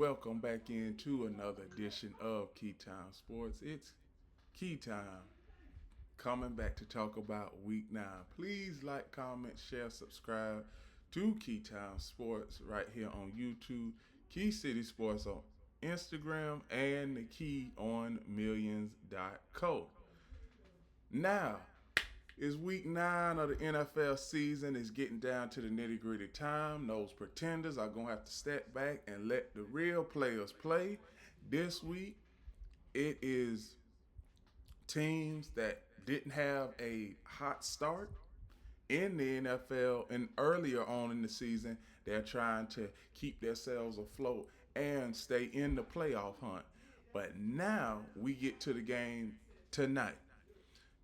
welcome back into another edition of Keytime Sports. It's Key Time coming back to talk about Week 9. Please like, comment, share, subscribe to Keytime Sports right here on YouTube, Key City Sports on Instagram, and the Key on Millions.co. Now, it's week 9 of the NFL season. It's getting down to the nitty gritty time. Those pretenders are going to have to step back and let the real players play. This week, it is teams that didn't have a hot start in the NFL and earlier on in the season. They're trying to keep themselves afloat and stay in the playoff hunt. But now we get to the game tonight.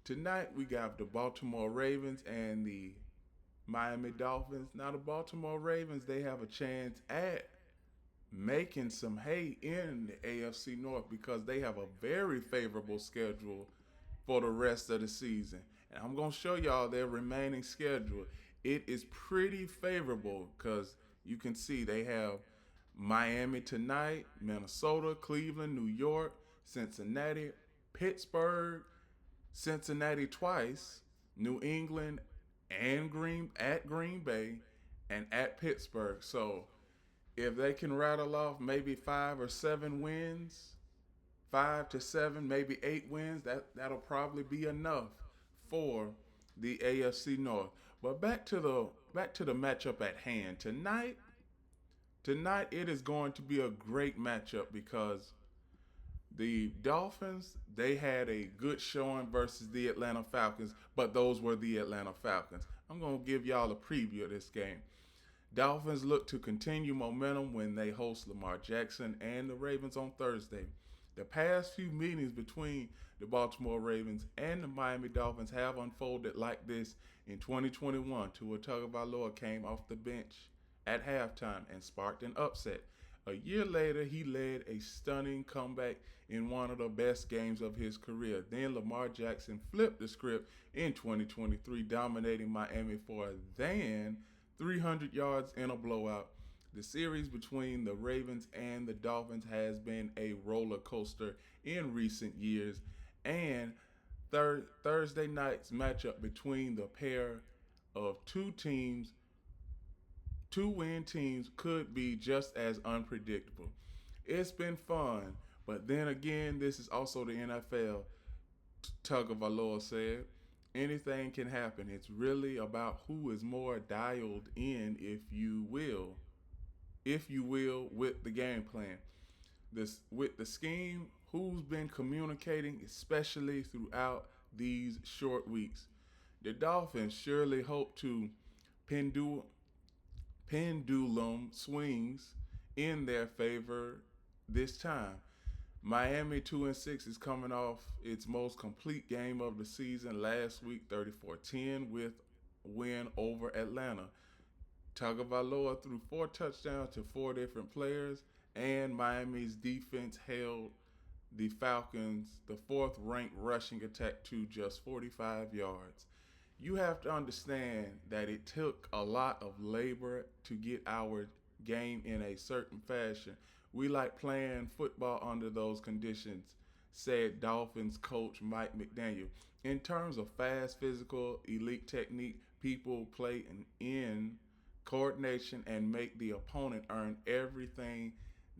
Tonight we got the Baltimore Ravens and the Miami Dolphins. Now the Baltimore Ravens, they have a chance at making some hay in the AFC North because they have a very favorable schedule for the rest of the season. And I'm going to show y'all their remaining schedule. It is pretty favorable because you can see they have Miami tonight, Minnesota, Cleveland, New York, Cincinnati, Pittsburgh, Cincinnati twice, New England, and Green Bay, and at Pittsburgh. So if they can rattle off maybe 5 or 7 wins, 5 to 7, maybe 8 wins, that'll probably be enough for the AFC North. But back to the matchup at hand tonight. Tonight it is going to be a great matchup because the Dolphins, they had a good showing versus the Atlanta Falcons, but those were the Atlanta Falcons. I'm going to give y'all a preview of this game. Dolphins look to continue momentum when they host Lamar Jackson and the Ravens on Thursday. The past few meetings between the Baltimore Ravens and the Miami Dolphins have unfolded like this. In 2021, Tua Tagovailoa came off the bench at halftime and sparked an upset. A year later, he led a stunning comeback in one of the best games of his career. Then Lamar Jackson flipped the script in 2023, dominating Miami for than 300 yards in a blowout. The series between the Ravens and the Dolphins has been a roller coaster in recent years, and Thursday night's matchup between the pair of two-win teams could be just as unpredictable. It's been fun, but then again, this is also the NFL. Tagovailoa said, anything can happen. It's really about who is more dialed in, if you will, with the game plan. With the scheme, who's been communicating, especially throughout these short weeks. The Dolphins surely hope to pendulum swings in their favor this time. Miami 2-6 is coming off its most complete game of the season last week, 34-10, with win over Atlanta. Tagovailoa threw 4 touchdowns to 4 different players, and Miami's defense held the Falcons, the fourth-ranked rushing attack, to just 45 yards. You have to understand that it took a lot of labor to get our game in a certain fashion. We like playing football under those conditions, said Dolphins coach Mike McDaniel. In terms of fast, physical, elite technique, people play in coordination and make the opponent earn everything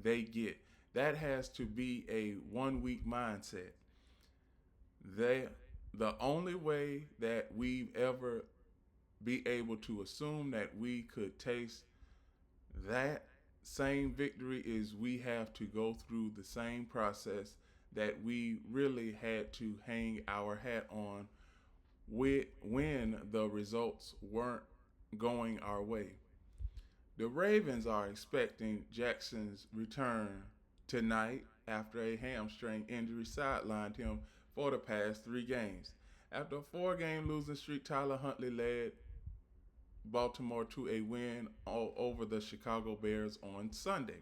they get. That has to be a 1 week mindset. The only way that we've ever be able to assume that we could taste that same victory is we have to go through the same process that we really had to hang our hat on when the results weren't going our way. The Ravens are expecting Jackson's return tonight after a hamstring injury sidelined him for the past 3 games. After a 4 game losing streak, Tyler Huntley led Baltimore to a win over the Chicago Bears on Sunday.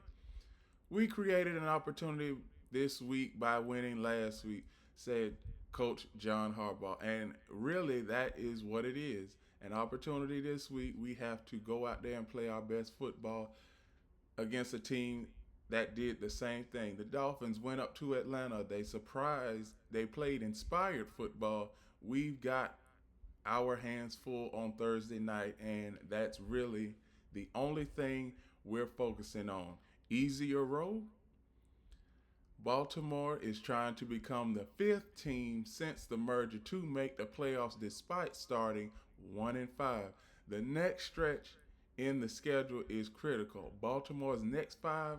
We created an opportunity this week by winning last week, said Coach John Harbaugh. And really, that is what it is. An opportunity this week. We have to go out there and play our best football against a team that did the same thing. The Dolphins went up to Atlanta. They surprised. They played inspired football. We've got our hands full on Thursday night, and that's really the only thing we're focusing on. Easier road. Baltimore is trying to become the fifth team since the merger to make the playoffs despite starting 1-5. The next stretch in the schedule is critical. Baltimore's next five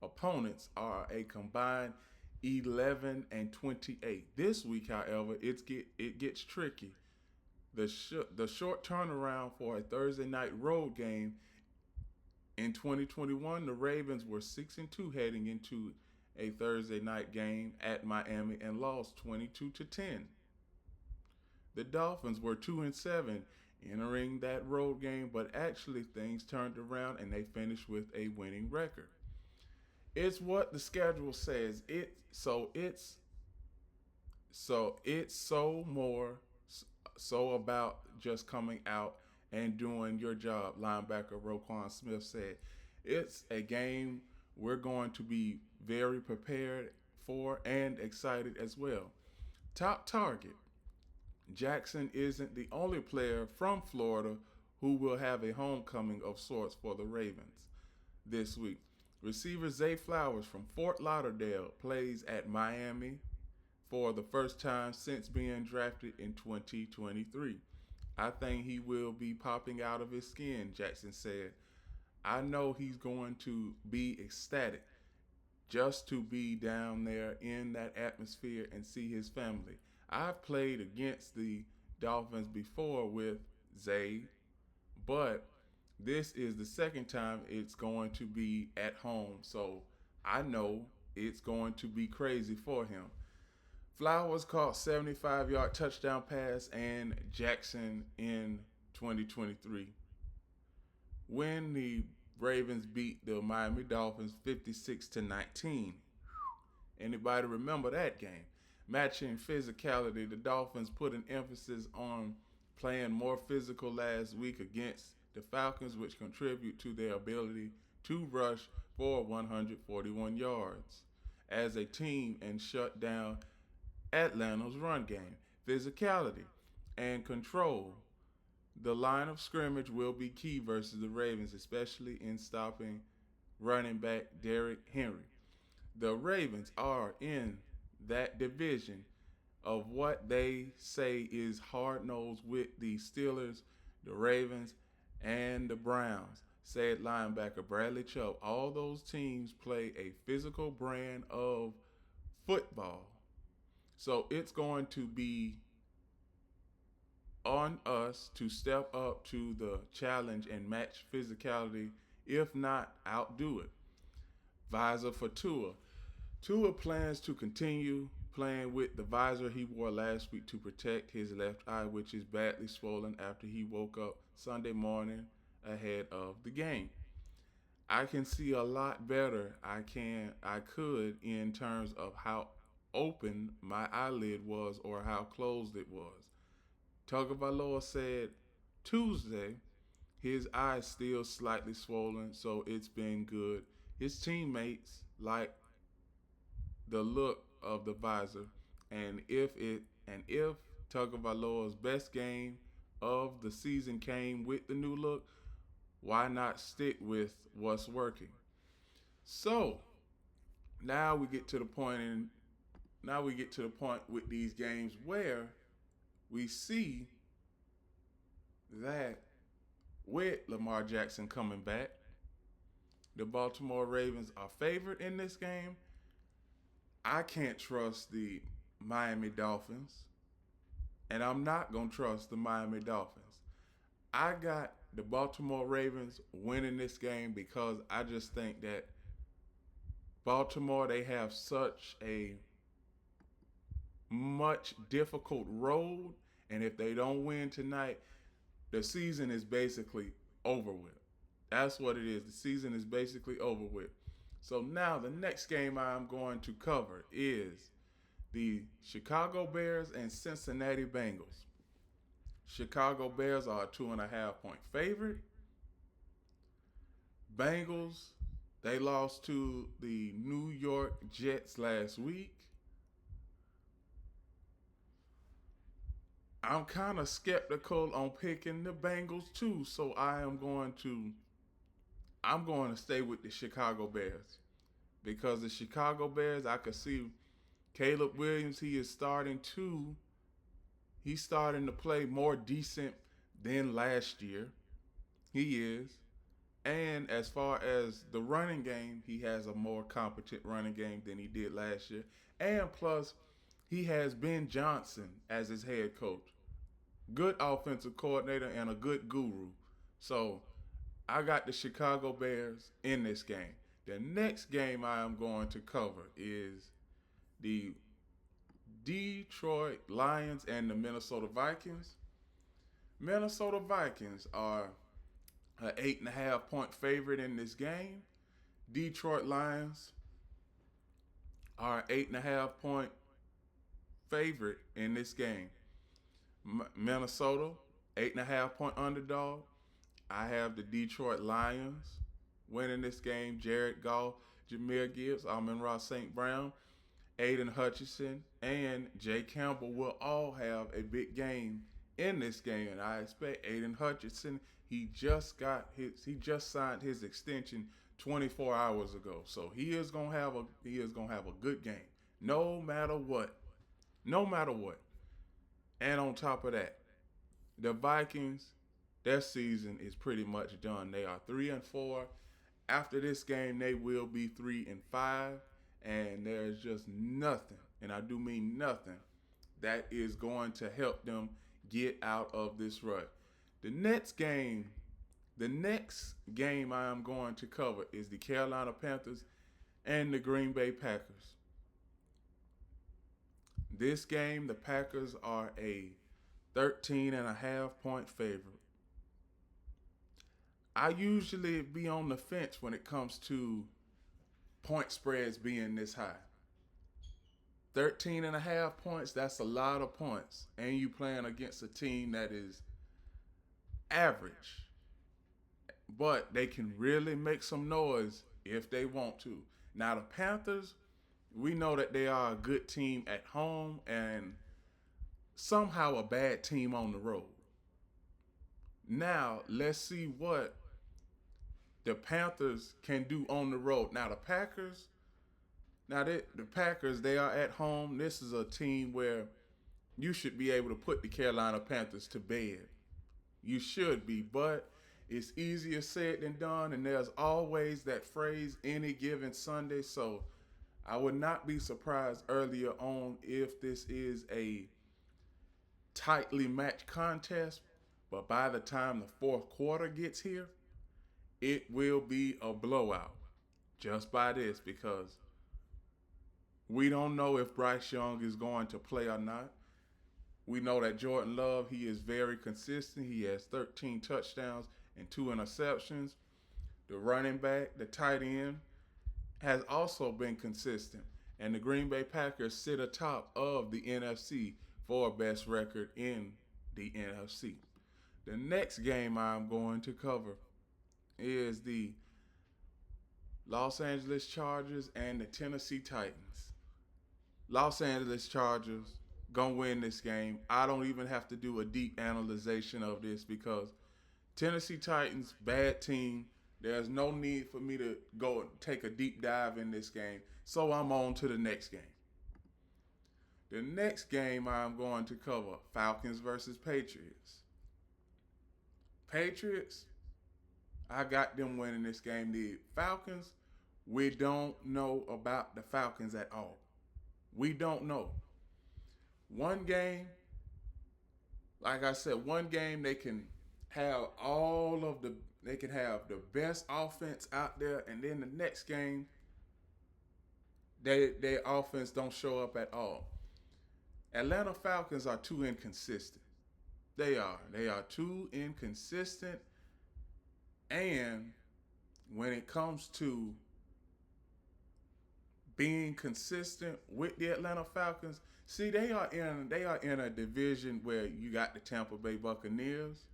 opponents are a combined 11 and 28. This week, however, it gets tricky. The short turnaround for a Thursday night road game in 2021, the Ravens were 6-2 heading into a Thursday night game at Miami and lost 22-10. The Dolphins were 2-7 entering that road game, but actually things turned around and they finished with a winning record. It's what the schedule says. It's so about just coming out and doing your job, linebacker Roquan Smith said. It's a game we're going to be very prepared for and excited as well. Top target. Jackson isn't the only player from Florida who will have a homecoming of sorts for the Ravens this week. Receiver Zay Flowers from Fort Lauderdale plays at Miami for the first time since being drafted in 2023. I think he will be popping out of his skin, Jackson said. I know he's going to be ecstatic just to be down there in that atmosphere and see his family. I've played against the Dolphins before with Zay, but this is the second time it's going to be at home, so I know it's going to be crazy for him. Flowers caught 75-yard touchdown pass and Jackson in 2023 when the Ravens beat the Miami Dolphins 56-19. Anybody remember that game? Matching physicality, the Dolphins put an emphasis on playing more physical last week against the Falcons, which contribute to their ability to rush for 141 yards as a team and shut down Atlanta's run game. Physicality and control. The line of scrimmage will be key versus the Ravens, especially in stopping running back Derrick Henry. The Ravens are in that division of what they say is hard-nosed with the Steelers, the Ravens, and the Browns, said linebacker Bradley Chubb. All those teams play a physical brand of football. So it's going to be on us to step up to the challenge and match physicality, if not outdo it. Visor for Tua. Tua plans to continue playing with the visor he wore last week to protect his left eye, which is badly swollen after he woke up Sunday morning ahead of the game. I can see a lot better I could in terms of how open my eyelid was or how closed it was. Tagovailoa said Tuesday his eye's still slightly swollen, so it's been good. His teammates like the look of the visor, and if Tagovailoa's best game of the season came with the new look, why not stick with what's working? So now we get to the point with these games where we see that with Lamar Jackson coming back, the Baltimore Ravens are favored in this game. I can't trust the Miami Dolphins, and I'm not going to trust the Miami Dolphins. I got the Baltimore Ravens winning this game because I just think that Baltimore, they have such a much difficult road, and if they don't win tonight, the season is basically over with. That's what it is. The season is basically over with. So now the next game I'm going to cover is the Chicago Bears and Cincinnati Bengals. Chicago Bears are a 2.5 point favorite. Bengals They lost to the New York Jets last week. I'm kind of skeptical on picking the Bengals too, so I'm going to stay with the Chicago Bears because the Chicago Bears, I could see Caleb Williams. He's starting to play more decent than last year. He is. And as far as the running game, he has a more competent running game than he did last year. And plus, he has Ben Johnson as his head coach. Good offensive coordinator and a good guru. So I got the Chicago Bears in this game. The next game I am going to cover is the Detroit Lions and the Minnesota Vikings. Minnesota Vikings are an 8.5 point favorite in this game. Detroit Lions are an 8.5 point favorite in this game. Minnesota, 8.5 point underdog. I have the Detroit Lions winning this game. Jared Goff, Jameer Gibbs, Amon-Ra St. Brown, Aiden Hutchinson, and Jay Campbell will all have a big game in this game. And I expect Aiden Hutchinson, he just signed his extension 24 hours ago. So he is gonna have a good game. No matter what. No matter what. And on top of that, the Vikings, their season is pretty much done. They are 3-4. After this game, they will be 3-5, and there's just nothing, and I do mean nothing, that is going to help them get out of this rut. The next game I am going to cover is the Carolina Panthers and the Green Bay Packers. This game, the Packers are a 13.5 point favorite. I usually be on the fence when it comes to point spreads being this high. 13.5 points, that's a lot of points. And you playing against a team that is average. But they can really make some noise if they want to. Now the Panthers, we know that they are a good team at home and somehow a bad team on the road. Now let's see what the Panthers can do on the road. Now the Packers, they are at home. This is a team where you should be able to put the Carolina Panthers to bed. You should be, but it's easier said than done, and there's always that phrase, any given Sunday. So I would not be surprised earlier on if this is a tightly matched contest, but by the time the fourth quarter gets here, it will be a blowout just by this, because we don't know if Bryce Young is going to play or not. We know that Jordan Love, he is very consistent. He has 13 touchdowns and 2 interceptions. The running back, the tight end, has also been consistent. And the Green Bay Packers sit atop of the NFC for best record in the NFC. The next game I'm going to cover is the Los Angeles Chargers and the Tennessee Titans. Los Angeles Chargers gonna win this game. I don't even have to do a deep analyzation of this because Tennessee Titans, bad team. There's no need for me to go and take a deep dive in this game. So I'm on to the next game. The next game I'm going to cover, Falcons versus Patriots. Patriots, I got them winning this game. The Falcons, we don't know about the Falcons at all. We don't know. One game, like I said, they can have the best offense out there, and then the next game, their offense don't show up at all. Atlanta Falcons are too inconsistent. They are too inconsistent. And when it comes to being consistent with the Atlanta Falcons, see, they are in a division where you got the Tampa Bay Buccaneers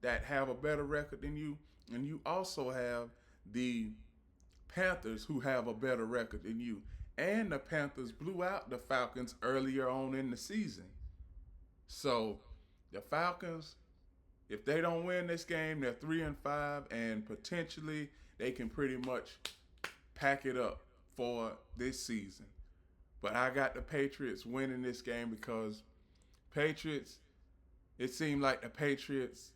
that have a better record than you, and you also have the Panthers, who have a better record than you. And the Panthers blew out the Falcons earlier on in the season. So the Falcons, if they don't win this game, they're 3-5, and potentially they can pretty much pack it up for this season. But I got the Patriots winning this game because Patriots, it seemed like the Patriots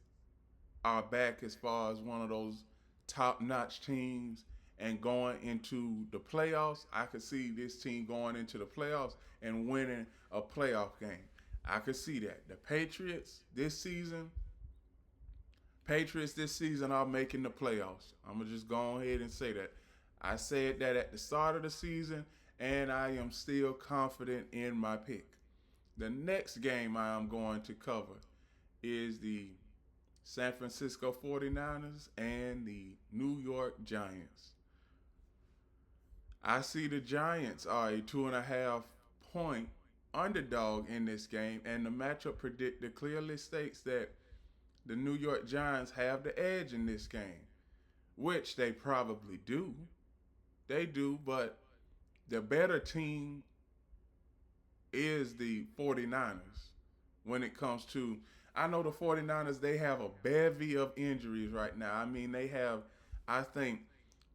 are back as far as one of those top-notch teams, and going into the playoffs, I could see this team going into the playoffs and winning a playoff game. I could see that. The Patriots this season are making the playoffs. I'm going to just go ahead and say that. I said that at the start of the season, and I am still confident in my pick. The next game I am going to cover is the San Francisco 49ers and the New York Giants. I see the Giants are a 2.5 point underdog in this game, and the matchup predictor clearly states that the New York Giants have the edge in this game, which they probably do. They do, but the better team is the 49ers when it comes to, I know the 49ers, they have a bevy of injuries right now. I mean, they have, I think,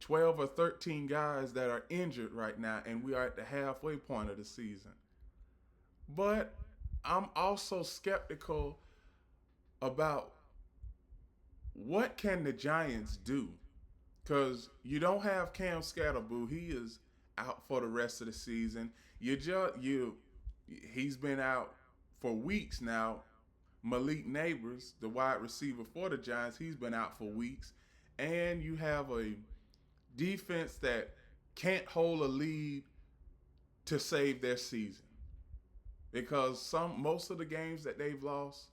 12 or 13 guys that are injured right now, and we are at the halfway point of the season. But I'm also skeptical about what can the Giants do, because you don't have Cam Scatterboo. He is out for the rest of the season. He's been out for weeks now. Malik Neighbors, the wide receiver for the Giants, he's been out for weeks. And you have a defense that can't hold a lead to save their season, because most of the games that they've lost,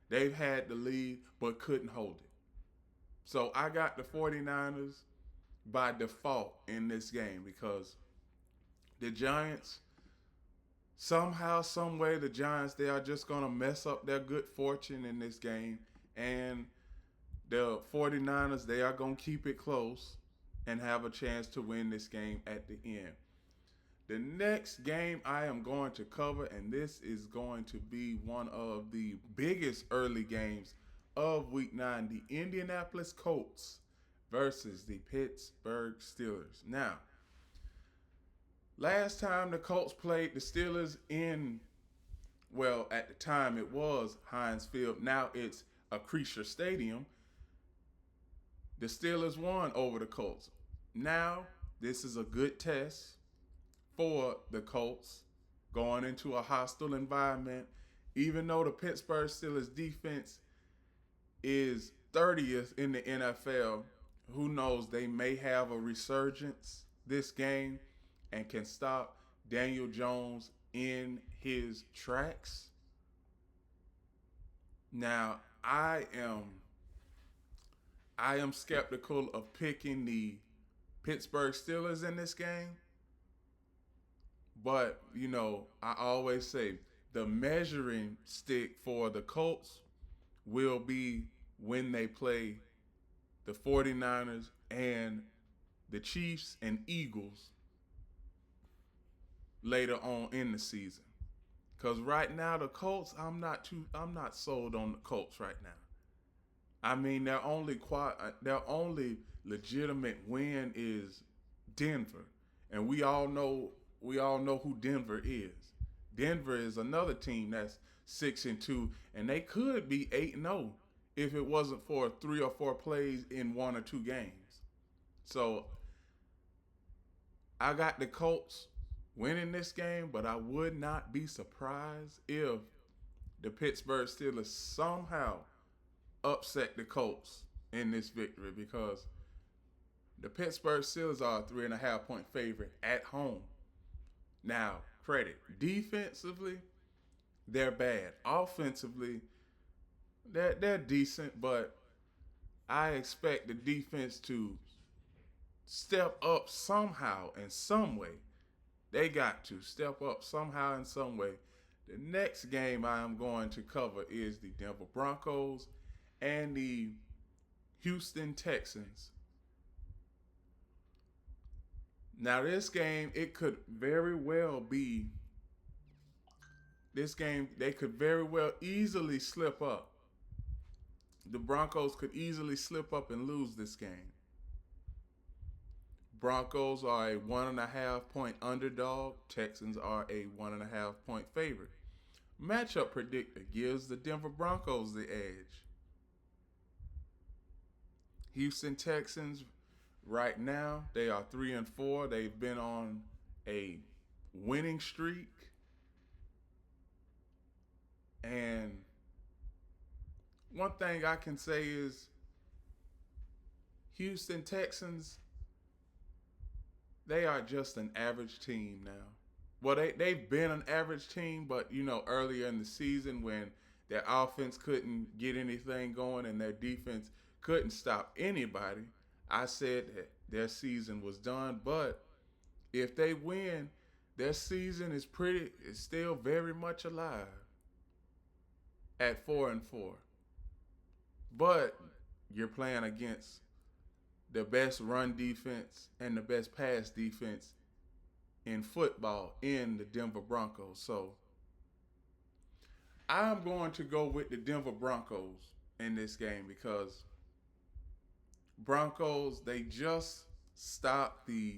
they've had the lead but couldn't hold it. So I got the 49ers by default in this game, because the Giants, somehow, some way, the Giants, they are just going to mess up their good fortune in this game. And the 49ers, they are going to keep it close and have a chance to win this game at the end. The next game I am going to cover, and this is going to be one of the biggest early games of Week 9, the Indianapolis Colts versus the Pittsburgh Steelers. Now, last time the Colts played the Steelers at the time it was Heinz Field. Now it's Acrisure Stadium. The Steelers won over the Colts. Now, this is a good test for the Colts going into a hostile environment. Even though the Pittsburgh Steelers defense is 30th in the NFL, who knows, they may have a resurgence this game and can stop Daniel Jones in his tracks. Now, I am skeptical of picking the Pittsburgh Steelers in this game. But, I always say the measuring stick for the Colts will be when they play the 49ers and the Chiefs and Eagles later on in the season. Because right now the Colts, I'm not sold on the Colts right now. I mean, their only legitimate win is Denver, and we all know who Denver is. Denver is another team that's 6-2, and they could be 8-0 if it wasn't for 3 or 4 plays in 1 or 2 games. So I got the Colts winning this game, but I would not be surprised if the Pittsburgh Steelers somehow upset the Colts in this victory, because the Pittsburgh Steelers are a 3.5 point favorite at home. Now, credit, defensively, they're bad. Offensively, they're decent, but I expect the defense to step up somehow in some way. They got to step up somehow in some way. The next game I am going to cover is the Denver Broncos and the Houston Texans. Now, this game, it could very well be this game, they could very well easily slip up. The Broncos could easily slip up and lose this game. Broncos are a 1.5 point underdog. Texans are a 1.5 point favorite. Matchup predictor gives the Denver Broncos the edge. Houston Texans, right now, they are 3-4. They've been on a winning streak. And one thing I can say is Houston Texans, they are just an average team now. Well, they've been an average team, but earlier in the season when their offense couldn't get anything going and their defense couldn't stop anybody, I said that their season was done. But if they win, their season is still very much alive at 4-4. But you're playing against the best run defense and the best pass defense in football in the Denver Broncos. So I'm going to go with the Denver Broncos in this game because Broncos, they just stopped the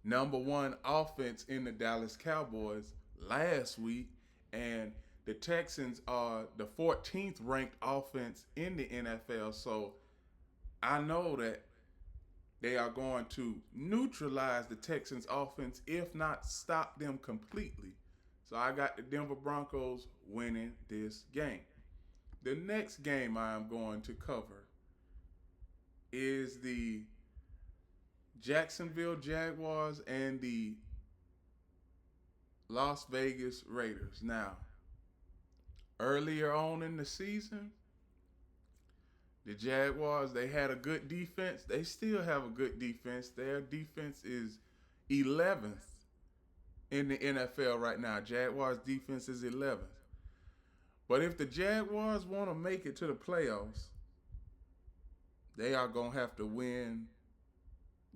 number one offense in the Dallas Cowboys last week, and the Texans are the 14th ranked offense in the NFL. So I know that they are going to neutralize the Texans offense, if not stop them completely. So I got the Denver Broncos winning this game. The next game I am going to cover is the Jacksonville Jaguars and the Las Vegas Raiders. Now, earlier on in the season, the Jaguars, they had a good defense. They still have a good defense. Their defense is 11th in the NFL right now. Jaguars defense is 11th. But if the Jaguars want to make it to the playoffs, they are going to have to win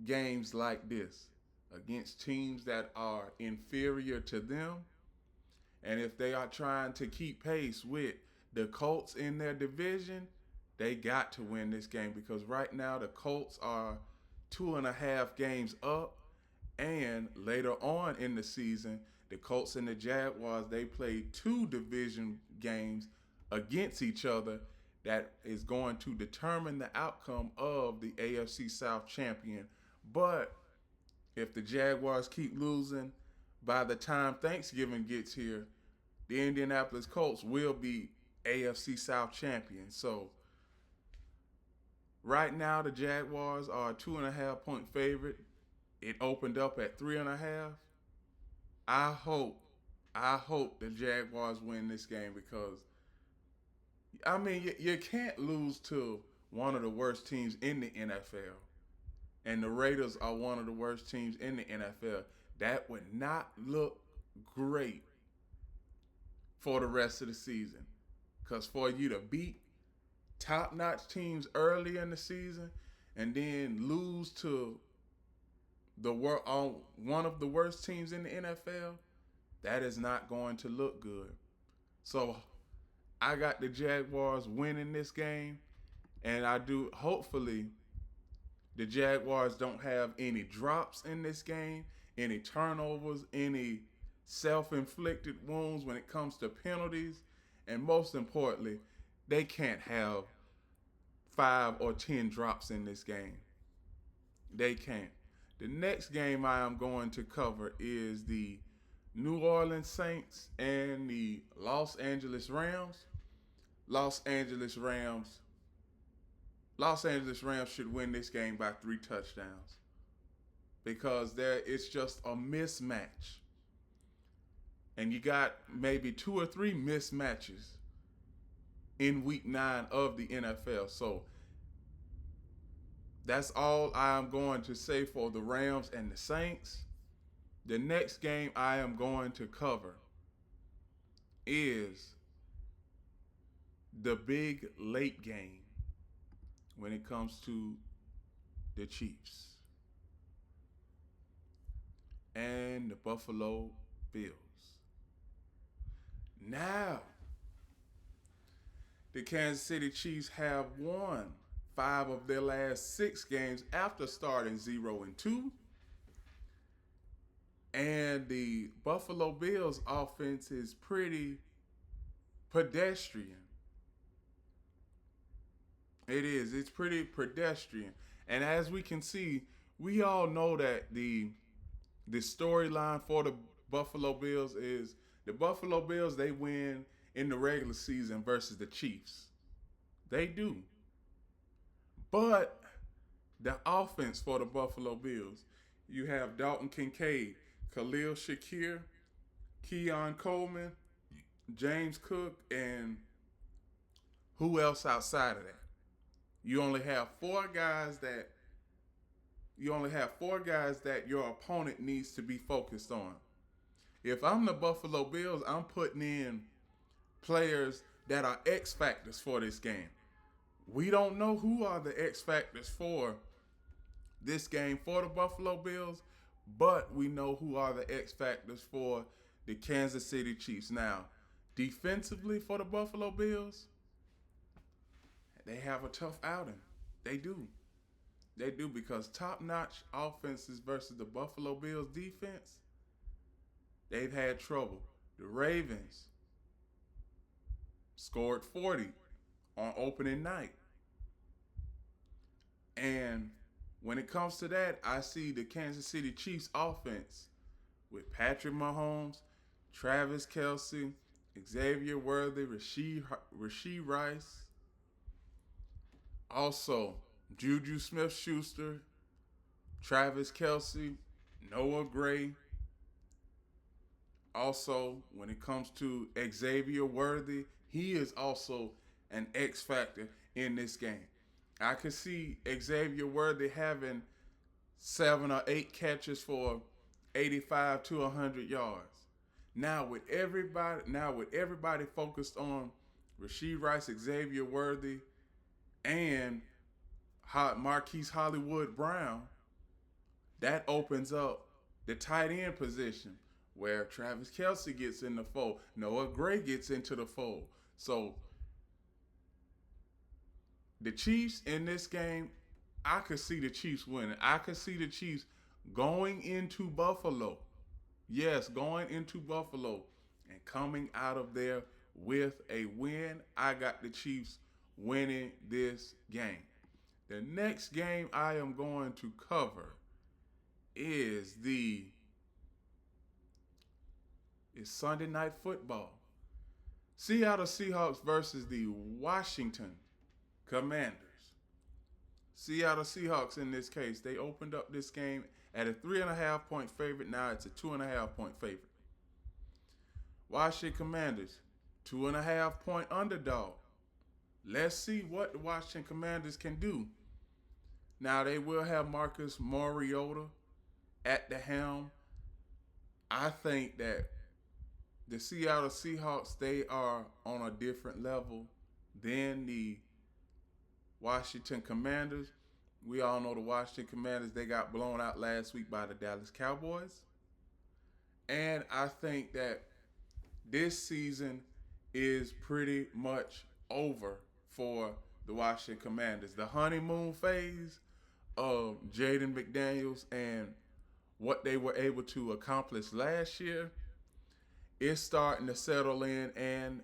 games like this against teams that are inferior to them. And if they are trying to keep pace with the Colts in their division, they got to win this game because right now the Colts are 2.5 games up. And later on in the season, the Colts and the Jaguars, they played 2 division games against each other that is going to determine the outcome of the AFC South champion. But if the Jaguars keep losing, by the time Thanksgiving gets here, the Indianapolis Colts will be AFC South champions. So right now, the Jaguars are a 2.5 point favorite. It opened up at 3.5. I hope the Jaguars win this game because, I mean, you can't lose to one of the worst teams in the NFL. And the Raiders are one of the worst teams in the NFL. That would not look great for the rest of the season. Because for you to beat top-notch teams early in the season and then lose to one of the worst teams in the NFL, that is not going to look good. So I got the Jaguars winning this game, and hopefully the Jaguars don't have any drops in this game, any turnovers, any self-inflicted wounds when it comes to penalties, and most importantly, they can't have 5 or 10 drops in this game. They can't. The next game I am going to cover is the New Orleans Saints and the Los Angeles Rams. Los Angeles Rams should win this game by 3 touchdowns because it's just a mismatch. And you got maybe 2 or 3 mismatches in week 9 of the NFL. So that's all I'm going to say for the Rams and the Saints. The next game I am going to cover is the big late game when it comes to the Chiefs. and the Buffalo Bills. Now, the Kansas City Chiefs have won 5 of their last 6 games after starting 0-2. And the Buffalo Bills offense is pretty pedestrian. It is. It's pretty pedestrian. And as we can see, we all know that the storyline for the Buffalo Bills is the Buffalo Bills, they win in the regular season versus the Chiefs. They do. But the offense for the Buffalo Bills, you have Dalton Kincaid, Khalil Shakir, Keon Coleman, James Cook, and who else outside of that? You only have four guys that your opponent needs to be focused on. If I'm the Buffalo Bills, I'm putting in players that are X factors for this game. We don't know who are the X factors for this game for the Buffalo Bills, but we know who are the X factors for the Kansas City Chiefs. Now, defensively for the Buffalo Bills, they have a tough outing. They do. They do, because top-notch offenses versus the Buffalo Bills defense, they've had trouble. The Ravens scored 40 on opening night. And when it comes to that, I see the Kansas City Chiefs offense with Patrick Mahomes, Travis Kelce, Xavier Worthy, Rashee Rice, also Juju Smith-Schuster, Travis Kelce, Noah Gray. Also, when it comes to Xavier Worthy, he is also an X factor in this game. I could see Xavier Worthy having 7 or 8 catches for 85 to 100 yards. Now with everybody focused on Rashee Rice, Xavier Worthy, and Marquise Hollywood Brown, that opens up the tight end position where Travis Kelce gets in the fold. Noah Gray gets into the fold. So the Chiefs in this game, I could see the Chiefs winning. I could see the Chiefs going into Buffalo. Yes, going into Buffalo and coming out of there with a win. I got the Chiefs winning this game. The next game I am going to cover is Sunday Night Football. Seattle Seahawks versus the Washington Commanders. Seattle Seahawks in this case, they opened up this game at a 3.5-point favorite. Now it's a 2.5-point favorite. Washington Commanders, 2.5-point underdog. Let's see what the Washington Commanders can do. Now they will have Marcus Mariota at the helm. I think that the Seattle Seahawks, they are on a different level than the Washington Commanders. We all know the Washington Commanders, they got blown out last week by the Dallas Cowboys. And I think that this season is pretty much over for the Washington Commanders. The honeymoon phase of Jaden McDaniels and what they were able to accomplish last year is starting to settle in, and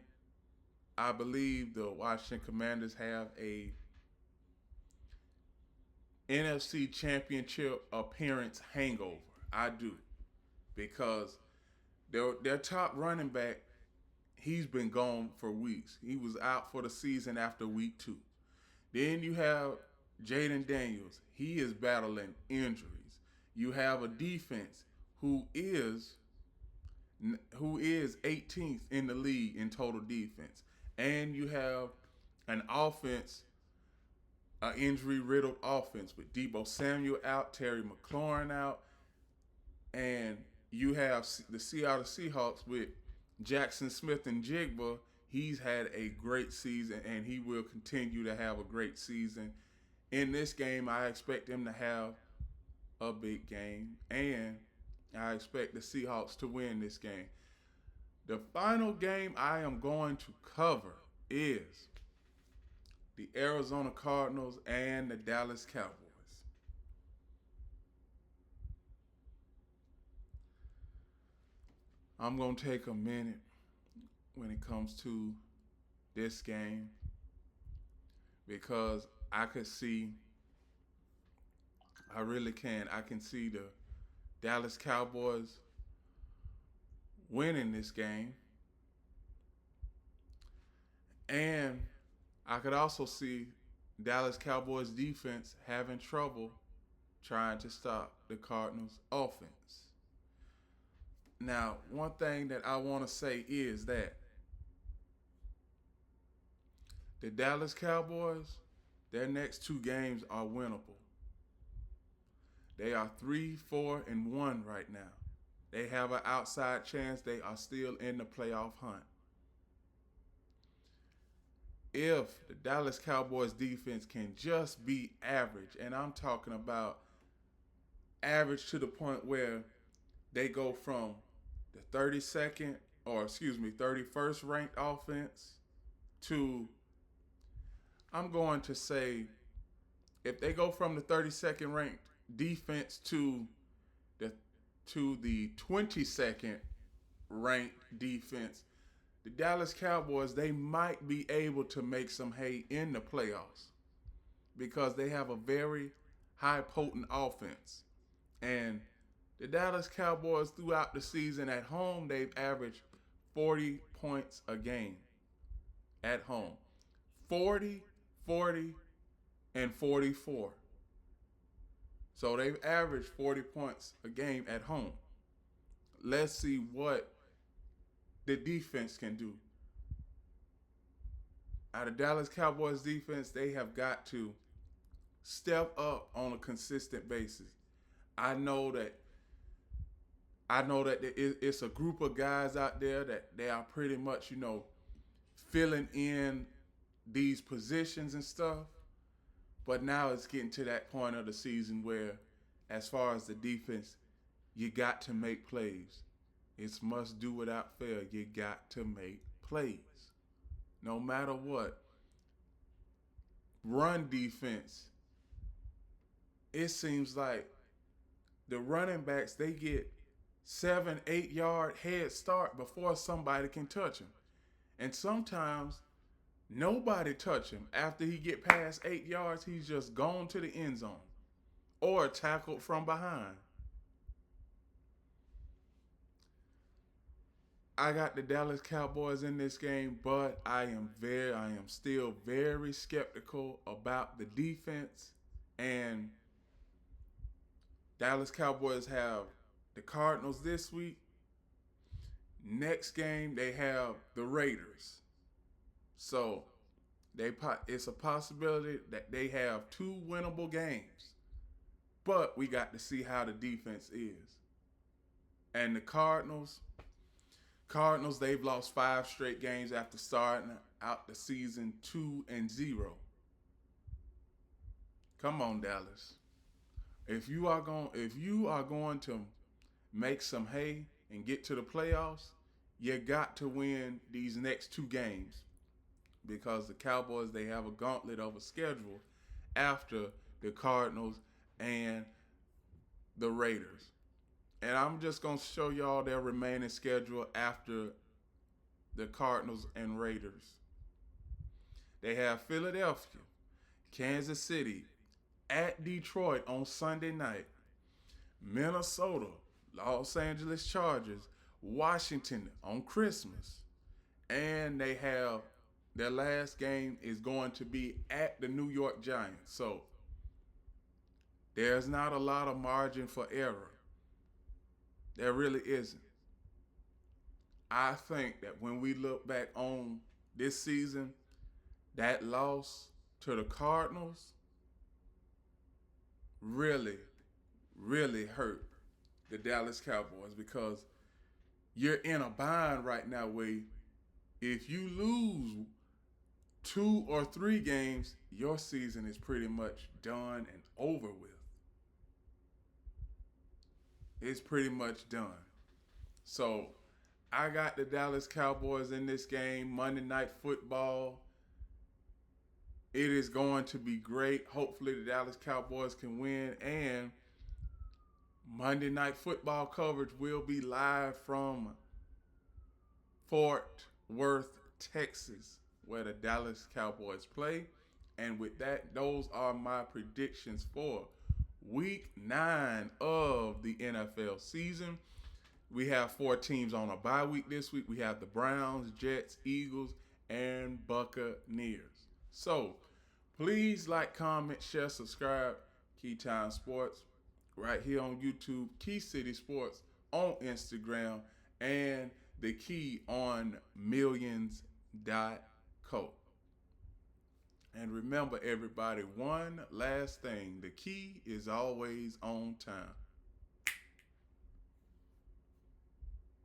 I believe the Washington Commanders have a NFC Championship appearance hangover. I do. Because their top running back, he's been gone for weeks. He was out for the season after week 2. Then you have Jaden Daniels. He is battling injuries. You have a defense who is 18th in the league in total defense. And you have an offense, an injury-riddled offense with Deebo Samuel out, Terry McLaurin out, and you have the Seattle Seahawks with Jackson Smith and Jigba. He's had a great season, and he will continue to have a great season. In this game, I expect him to have a big game. And I expect the Seahawks to win this game. The final game I am going to cover is the Arizona Cardinals and the Dallas Cowboys. I'm going to take a minute when it comes to this game because I could see, I really can, I can see the Dallas Cowboys winning this game. And I could also see Dallas Cowboys defense having trouble trying to stop the Cardinals offense. Now, one thing that I want to say is that the Dallas Cowboys, their next two games are winnable. They are 3-4-1 right now. They have an outside chance they are still in the playoff hunt. If the Dallas Cowboys defense can just be average, and I'm talking about average to the point where they go from the 32nd, or excuse me, 31st ranked offense to, I'm going to say, if they go from the 32nd ranked defense the to the 22nd ranked defense, the Dallas Cowboys, they might be able to make some hay in the playoffs because they have a very high potent offense. And the Dallas Cowboys throughout the season at home, they've averaged 40 points a game at home. 40, 40, and 44. So they've averaged 40 points a game at home. Let's see what the defense can do. Out of Dallas Cowboys defense, they have got to step up on a consistent basis. I know that it's a group of guys out there that they are pretty much, filling in these positions and stuff. But now it's getting to that point of the season where, as far as the defense, you got to make plays. It's must do without fail. You got to make plays. No matter what. Run defense, it seems like the running backs, they get 7-8 yard head start before somebody can touch him. And sometimes nobody touch him. After he get past 8 yards, he's just gone to the end zone or tackled from behind. I got the Dallas Cowboys in this game, but I am still very skeptical about the defense. And Dallas Cowboys have the Cardinals this week. Next game, they have the Raiders. So it's a possibility that they have two winnable games. But we got to see how the defense is. And the Cardinals, they've lost 5 straight games after starting out the season 2-0. Come on, Dallas. If you are going to make some hay and get to the playoffs, you got to win these next 2 games because the Cowboys, they have a gauntlet of a schedule after the Cardinals and the Raiders. And I'm just going to show y'all their remaining schedule after the Cardinals and Raiders. They have Philadelphia, Kansas City, at Detroit on Sunday night, Minnesota, Los Angeles Chargers, Washington on Christmas. And they have their last game is going to be at the New York Giants. So there's not a lot of margin for error. There really isn't. I think that when we look back on this season, that loss to the Cardinals really, really hurt the Dallas Cowboys because you're in a bind right now where if you lose 2 or 3 games, your season is pretty much done and over with. it's pretty much done. So I got the Dallas Cowboys in this game, Monday Night Football. It is going to be great. Hopefully, the Dallas Cowboys can win. And Monday Night Football coverage will be live from Fort Worth, Texas, where the Dallas Cowboys play. And with that, those are my predictions for week 9 of the NFL season. We have 4 teams on a bye week this week. We have the Browns, Jets, Eagles, and Buccaneers. So please like, comment, share, subscribe. Keytime Sports right here on YouTube, Key City Sports on Instagram, and the Key on millions.co. And remember, everybody, one last thing: the key is always on time.